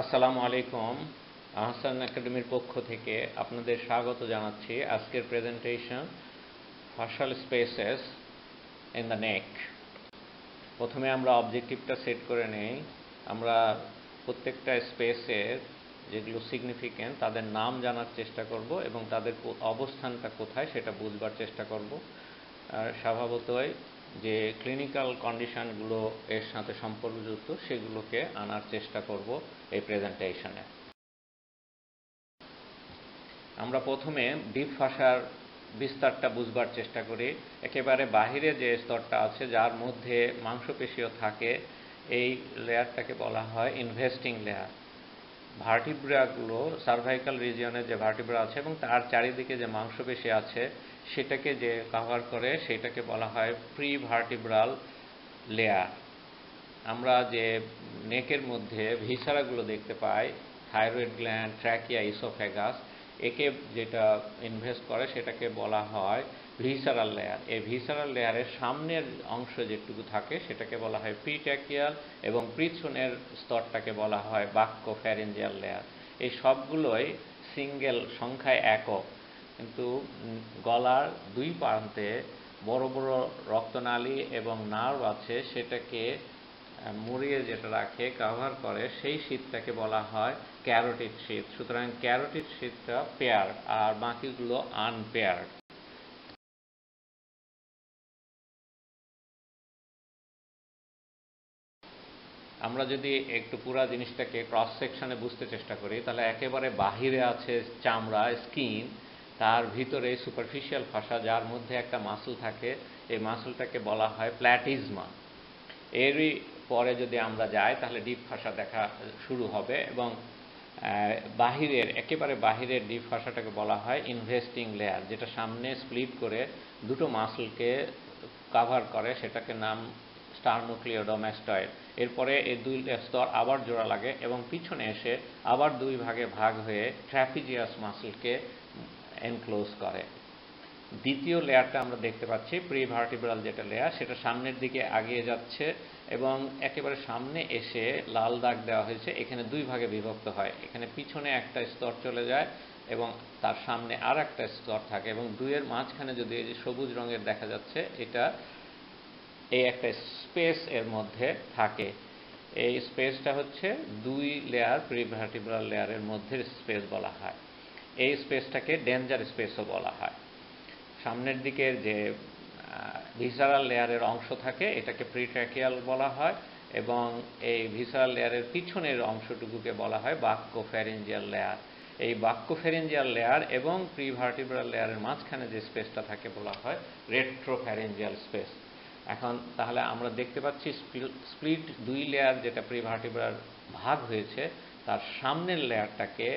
আসসালামু আলাইকুম। আহসান একাডেমির পক্ষ থেকে আপনাদের স্বাগত জানাচ্ছি। আজকের presentation fascial spaces in the neck. প্রথমে আমরা অবজেক্টিভটা সেট করে নেই। আমরা প্রত্যেকটা স্পেসের যেগুলো সিগনিফিক্যান্ট তাদের নাম জানার চেষ্টা করব এবং তাদের অবস্থানটা কোথায় সেটা বুঝবার চেষ্টা করব। আর স্বভাবতই যে ক্লিনিক্যাল কন্ডিশনগুলো এর সাথে সম্পর্কযুক্ত সেগুলোকে আনার চেষ্টা করব এই প্রেজেন্টেশনে। আমরা প্রথমে ডিপ ফাশার বিস্তারটা বুঝবার চেষ্টা করি। একেবারে বাহিরে যে স্তরটা আছে যার মধ্যে মাংসপেশিও থাকে, এই লেয়ারটাকে বলা হয় ইনভেস্টিং লেয়ার। ভার্টিব্রাগুলো সার্ভাইকাল রিজিয়নে যে ভার্টিব্রা আছে এবং তার চারিদিকে যে মাংসপেশি আছে সেটাকে যে কভার করে সেটাকে বলা হয় প্রি ভার্টিব্রাল লেয়ার। আমরা যে নেকের মধ্যে ভিসারাগুলো দেখতে পাই, থাইরয়েড গ্ল্যান্ড, ট্র্যাকিয়া, ইসোফেগাস, একে যেটা ইনভেস্ট করে সেটাকে বলা হয় ভিসারাল লেয়ার। এই ভিসারাল লেয়ারের সামনের অংশ যেটুকু থাকে সেটাকে বলা হয় প্রিট্যাকিয়াল এবং পিছনের স্তরটাকে বলা হয় বাক্যোফ্যারিঞ্জিয়াল লেয়ার। এই সবগুলোই সিঙ্গেল সংখ্যায় একক, কিন্তু গলার দুই প্রান্তে বড় বড় রক্তনালী এবং নার্ভ আছে, সেটাকে মুড়িয়ে যেটা রাখে, কভার করে, সেই শীতটাকে বলা হয় ক্যারোটিড শীত। সুতরাং ক্যারোটিড শীতটা পেয়ার আর বাকিগুলো আনপেয়ার্ড। আমরা যদি একটু পুরা জিনিসটাকে ক্রস সেকশনে বুঝতে চেষ্টা করি তাহলে একেবারে বাহিরে আছে চামড়া, স্কিন, তার ভিতরে সুপারফিশিয়াল ফাসা যার মধ্যে একটা মাসল থাকে, এই মাসলটাকে বলা হয় প্ল্যাটিজমা। এরই পরে যদি আমরা যাই তাহলে ডিপ ফাসা দেখা শুরু হবে এবং বাহিরের একেবারে বাহিরের ডিপ ফাসাটাকে বলা হয় ইনভেস্টিং লেয়ার, যেটা সামনে স্প্লিট করে দুটো মাসলকে কাভার করে, সেটাকে নাম স্টার্নোক্লিওডোমাস্টয়েড। এরপরে এই দুই স্তর আবার জোড়া লাগে এবং পিছনে এসে আবার দুই ভাগে ভাগ হয়ে ট্র্যাপিজিয়াস মাসলকে এনক্লোজ করে। দ্বিতীয় লেয়ারটা আমরা দেখতে পাচ্ছি প্রি ভার্টিব্রাল যেটা লেয়ার, সেটা সামনের দিকে আগিয়ে যাচ্ছে এবং একেবারে সামনে এসে লাল দাগ দেওয়া হয়েছে, এখানে দুই ভাগে বিভক্ত হয়। এখানে পিছনে একটা স্তর চলে যায় এবং তার সামনে আর একটা স্তর থাকে এবং দুইয়ের মাঝখানে যদি এই যে সবুজ রঙের দেখা যাচ্ছে, এটা এই একটা স্পেস এর মধ্যে থাকে। এই স্পেসটা হচ্ছে দুই লেয়ার প্রি ভার্টিব্রাল লেয়ারের মধ্যে স্পেস বলা হয়। এই স্পেসটাকে ডেঞ্জার স্পেসও বলা হয়। সামনের দিকের যে ভিসারাল লেয়ারের অংশ থাকে এটাকে প্রিট্র্যাকিয়াল বলা হয় এবং এই ভিসারাল লেয়ারের পিছনের অংশটুকুকে বলা হয় বাক্যোফ্যারিঞ্জিয়াল লেয়ার। এই বাক্যোফ্যারিঞ্জিয়াল লেয়ার এবং প্রিভার্টিব্রাল লেয়ারের মাঝখানে যে স্পেসটা থাকে বলা হয় রেট্রোফ্যারিঞ্জিয়াল স্পেস। এখন তাহলে আমরা দেখতে পাচ্ছি স্প্লিট দুই লেয়ার যেটা প্রিভার্টিব্রাল ভাগ হয়েছে, তার সামনের লেয়ারটাকে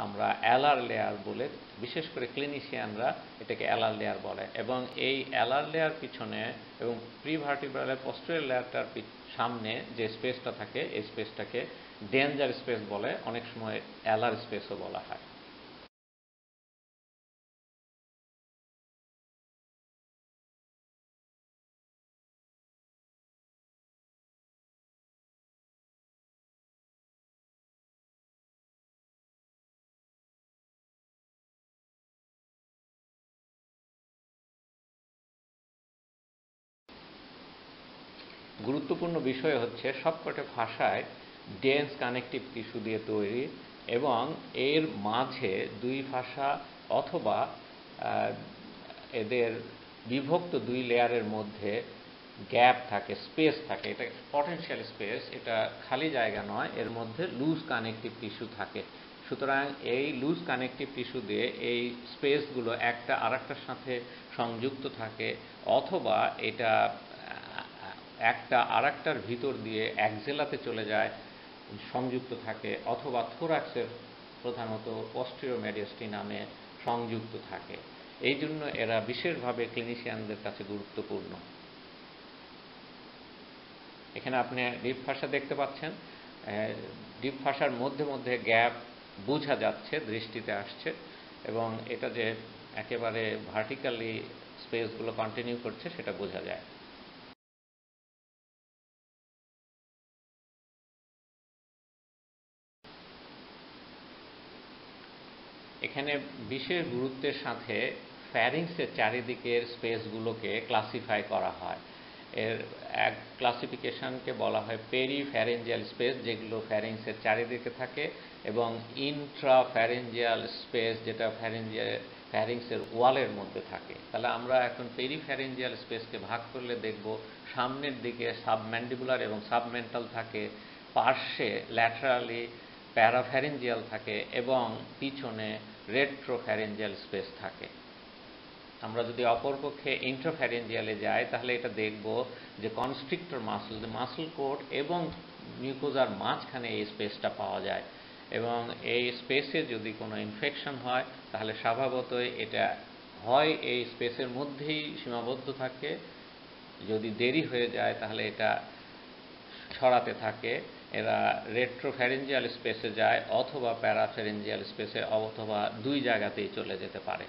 আমরা অ্যালার লেয়ার বলে, বিশেষ করে ক্লিনিশিয়ানরা এটাকে অ্যালার লেয়ার বলে। এবং এই অ্যালার লেয়ার পিছনে এবং প্রিভার্টিব্রালের পোস্টেরিয়র লেয়ারটার সামনে যে স্পেসটা থাকে এই স্পেসটাকে ডেঞ্জার স্পেস বলে, অনেক সময় অ্যালার স্পেসও বলা হয়। গুরুত্বপূর্ণ বিষয় হচ্ছে সবকটা ভাষায় ডেন্স কানেকটিভ টিস্যু দিয়ে তৈরি এবং এর মাঝে দুই ভাষা অথবা এদের বিভক্ত দুই লেয়ারের মধ্যে গ্যাপ থাকে, স্পেস থাকে। এটা পটেনশিয়াল স্পেস, এটা খালি জায়গা নয়, এর মধ্যে লুজ কানেকটিভ টিস্যু থাকে। সুতরাং এই লুজ কানেকটিভ টিস্যু দিয়ে এই স্পেসগুলো একটা আরেকটার সাথে সংযুক্ত থাকে, অথবা এটা একটা আরেকটার ভিতর দিয়ে অ্যাক্সেলাতে চলে যায়, সংযুক্ত থাকে, অথবা থোরাক্সের প্রধানত পস্টেরিয়র মেডিয়াস্টিনামে সংযুক্ত থাকে। এই জন্য এরা বিশেষভাবে ক্লিনিশিয়ানদের কাছে গুরুত্বপূর্ণ। এখানে আপনি ডিপ ফাসা দেখতে পাচ্ছেন, ডিপ ফাসার মধ্যে মধ্যে গ্যাপ বোঝা যাচ্ছে, দৃষ্টিতে আসছে, এবং এটা যে একেবারে ভার্টিক্যালি স্পেসগুলো কন্টিনিউ করছে সেটা বোঝা যায়। এখানে বিশেষ গুরুত্বের সাথে ফ্যারিংসের চারিদিকের স্পেসগুলোকে ক্লাসিফাই করা হয়। এর এক ক্লাসিফিকেশনকে বলা হয় পেরিফ্যারেঞ্জিয়াল স্পেস, যেগুলো ফ্যারিংসের চারিদিকে থাকে, এবং ইন্ট্রাফ্যারেঞ্জিয়াল স্পেস, যেটা ফ্যারিংসের ওয়ালের মধ্যে থাকে। তাহলে আমরা এখন পেরিফ্যারেঞ্জিয়াল স্পেসকে ভাগ করলে দেখব সামনের দিকে সাবম্যান্ডিবুলার এবং সাবমেন্টাল থাকে, পার্শ্বে ল্যাটারালি প্যারাফ্যারেঞ্জিয়াল থাকে, এবং পিছনে রেট্রোফ্যারেঞ্জিয়াল স্পেস থাকে। আমরা যদি অপরপক্ষে ইন্ট্রাফ্যারেঞ্জিয়ালে যাই তাহলে এটা দেখব যে কনস্ট্রিক্টর মাসল কোট এবং মিউকোজার মাঝখানে এই স্পেসটা পাওয়া যায়, এবং এই স্পেসে যদি কোনো ইনফেকশন হয় তাহলে স্বভাবতই এটা হয় এই স্পেসের মধ্যেই সীমাবদ্ধ থাকে, যদি দেরি হয়ে যায় তাহলে এটা ছড়াতে থাকে, এরা রেট্রোফ্যারেঞ্জিয়াল স্পেসে যায় অথবা প্যারাফ্যারেঞ্জিয়াল স্পেসে, অথবা দুই জায়গাতেই চলে যেতে পারে।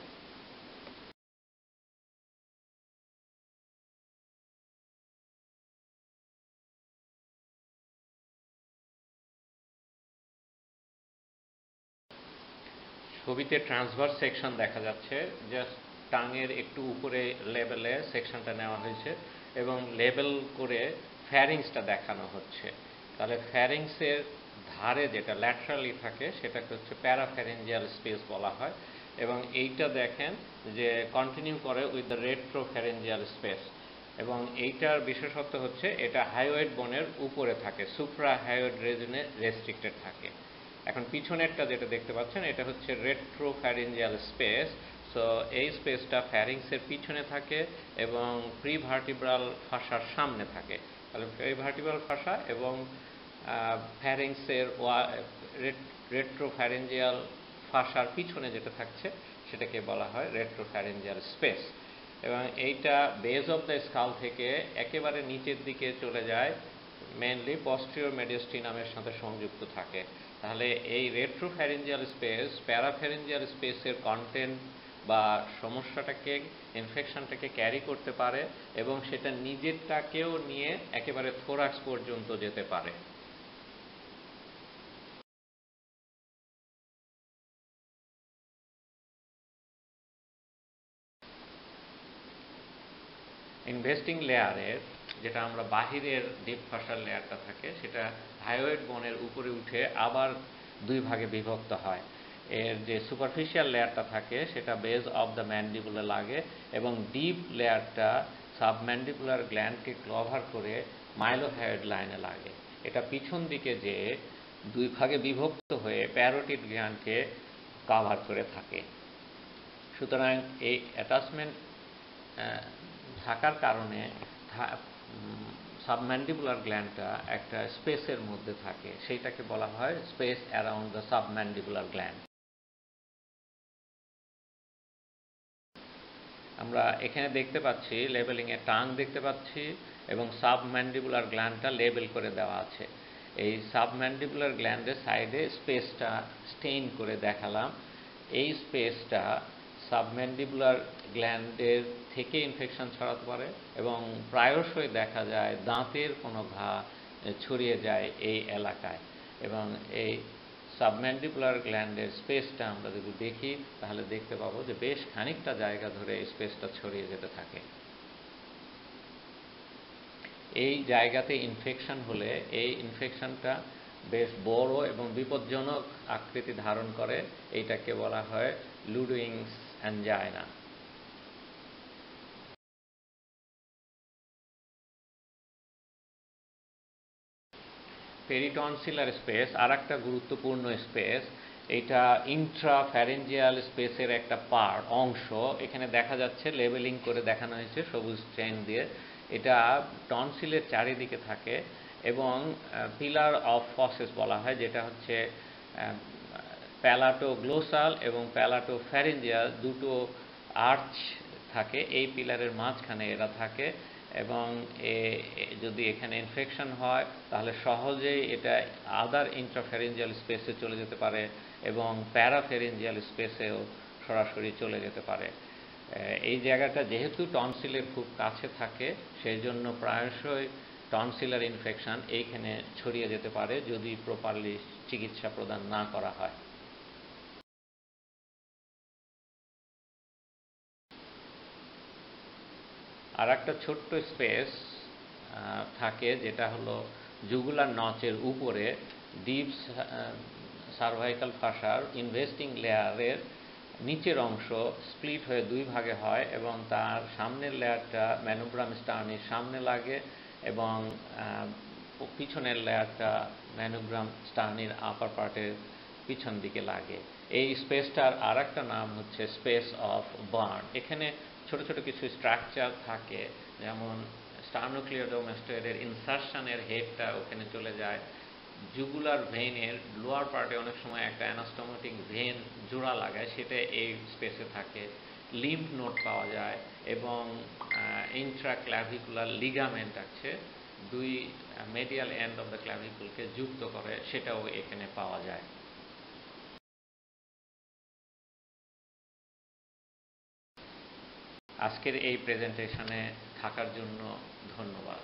ছবিতে ট্রান্সভার্স সেকশন দেখা যাচ্ছে, জাস্ট টাঙের একটু উপরে লেভেলে সেকশনটা নেওয়া হয়েছে এবং লেবেল করে ফ্যারিংসটা দেখানো হচ্ছে। তাহলে ফ্যারিংসের ধারে যেটা ল্যাটারালি থাকে সেটাকে হচ্ছে প্যারাফ্যারেঞ্জিয়াল স্পেস বলা হয়, এবং এইটা দেখেন যে কন্টিনিউ করে উইথ দ্য রেট্রোফ্যারেঞ্জিয়াল স্পেস, এবং এইটার বিশেষত্ব হচ্ছে এটা হাইওয়েড বোনের উপরে থাকে, সুপ্রা হাইওয়েড রিজনে রেস্ট্রিক্টেড থাকে। এখন পিছনেরটা যেটা দেখতে পাচ্ছেন এটা হচ্ছে রেট্রোফ্যারেঞ্জিয়াল স্পেস। সো এই স্পেসটা ফ্যারিংসের পিছনে থাকে এবং প্রিভার্টিব্রাল ফাসার সামনে থাকে। তাহলে প্রিভার্টিব্রাল ফাসা এবং ফ্যারিংসের রেট্রোফ্যারেঞ্জিয়াল ফাসার পিছনে যেটা থাকছে সেটাকে বলা হয় রেট্রোফ্যারেঞ্জিয়াল স্পেস, এবং এইটা বেজ অফ দ্য স্কাল থেকে একেবারে নিচের দিকে চলে যায়, মেনলি পস্টিরিয়র মেডিয়াস্টিনামের সাথে সংযুক্ত থাকে। তাহলে এই রেট্রোফ্যারেঞ্জিয়াল স্পেস প্যারাফ্যারেঞ্জিয়াল স্পেসের কন্টেন্ট বা সমস্যাটাকে, ইনফেকশনটাকে ক্যারি করতে পারে, এবং সেটা নিজেরটাকেও নিয়ে একেবারে থোরাক্স পর্যন্ত যেতে পারে। ইনভেস্টিং লেয়ারের যেটা আমরা বাহিরের ডিপ ফাসার লেয়ারটা থাকে সেটা হাইওয়েড বোনের উপরে উঠে আবার দুই ভাগে বিভক্ত হয়। এর যে সুপারফিশিয়াল লেয়ারটা থাকে সেটা বেজ অফ দ্য ম্যান্ডিবুলে লাগে, এবং ডিপ লেয়ারটা সাবম্যান্ডিবুলার গ্ল্যান্ডকে কভার করে মাইলোহায়োড লাইনে লাগে। এটা পিছন দিকে যে দুই ভাগে বিভক্ত হয়ে প্যারোটিড গ্ল্যান্ডকে কভার করে থাকে। সুতরাং এই অ্যাটাচমেন্ট থাকার কারণে সাবম্যান্ডিবুলার গ্ল্যান্ডটা একটা স্পেসের মধ্যে থাকে, সেইটাকে বলা হয় space around the submandibular gland. আমরা এখানে দেখতে পাচ্ছি লেবেলিংয়ে টাং দেখতে পাচ্ছি, এবং সাবম্যান্ডিবুলার গ্ল্যান্ডটা লেবেল করে দেওয়া আছে। এই সাবম্যান্ডিবুলার গ্ল্যান্ডের সাইডে স্পেসটা স্টেইন করে দেখালাম। এই স্পেসটা সাবম্যান্ডিবুলার গ্ল্যান্ডের থেকে ইনফেকশন ছড়াতে পারে, এবং প্রায়শই দেখা যায় দাঁতের কোনো ঘা ছড়িয়ে যায় এই এলাকায়, এবং এই সাবম্যান্ডিবুলার গ্ল্যান্ডের স্পেসটা আমরা যদি দেখি তাহলে দেখতে পাবো যে বেশ খানিকটা জায়গা ধরে এই স্পেসটা ছড়িয়ে যেতে থাকে। এই জায়গাতে ইনফেকশন হলে এই ইনফেকশনটা বেশ বড় এবং বিপজ্জনক আকৃতি ধারণ করে, এইটাকে বলা হয় লুডউইংস অ্যাঞ্জাইনা। পেরিটনসিলার স্পেস আর একটা গুরুত্বপূর্ণ স্পেস, এটা ইন্ট্রাফ্যারেঞ্জিয়াল স্পেসের একটা অংশ। এখানে দেখা যাচ্ছে লেবেলিং করে দেখানো হয়েছে সবুজ চেইন দিয়ে। এটা টনসিলের চারিদিকে থাকে এবং পিলার অফ ফসেস বলা হয়, যেটা হচ্ছে প্যালাটোগ্লোসাল এবং প্যালাটোফ্যারেঞ্জিয়াল দুটো আর্চ থাকে, এই পিলারের মাঝখানে এরা থাকে, এবং যদি এখানে ইনফেকশন হয় তাহলে সহজেই এটা আদার ইন্ট্রাফ্যারেঞ্জিয়াল স্পেসে চলে যেতে পারে এবং প্যারাফ্যারেঞ্জিয়াল স্পেসেও সরাসরি চলে যেতে পারে। এই জায়গাটা যেহেতু টনসিলের খুব কাছে থাকে সেই জন্য প্রায়শই টনসিলার ইনফেকশন এইখানে ছড়িয়ে যেতে পারে যদি প্রপারলি চিকিৎসা প্রদান না করা হয়। আর একটা ছোট্ট স্পেস থাকে যেটা হলো জুগুলার নচের উপরে ডিপ সার্ভাইকাল ফাসার ইনভেস্টিং লেয়ারের নিচের অংশ স্প্লিট হয়ে দুই ভাগে হয় এবং তার সামনের লেয়ারটা ম্যানুব্রাম স্টার্নির সামনে লাগে এবং পিছনের লেয়ারটা ম্যানুব্রাম স্টার্নির আপার পার্টের পিছন দিকে লাগে। এই স্পেসটার আর একটা নাম হচ্ছে স্পেস অফ বার্ন। এখানে ছোট ছোট কিছু স্ট্রাকচার থাকে, যেমন স্টার্নোক্লিওডোমাস্টয়েডের ইনসারশনের হেডটা ওখানে চলে যায়। জুগুলার ভেইনের লোয়ার পার্টে অনেক সময় একটা অ্যানাস্টোমোটিক ভেন জোড়া লাগায়, সেটা এই স্পেসে থাকে। লিম্ফ নোড পাওয়া যায় এবং ইন্ট্রাক্লাভিকুলার লিগামেন্ট আছে, দুই মেডিয়াল এন্ড অফ দ্য ক্লাভিকুলকে যুক্ত করে, সেটাও এখানে পাওয়া যায়। আজকের এই প্রেজেন্টেশনে থাকার জন্য ধন্যবাদ।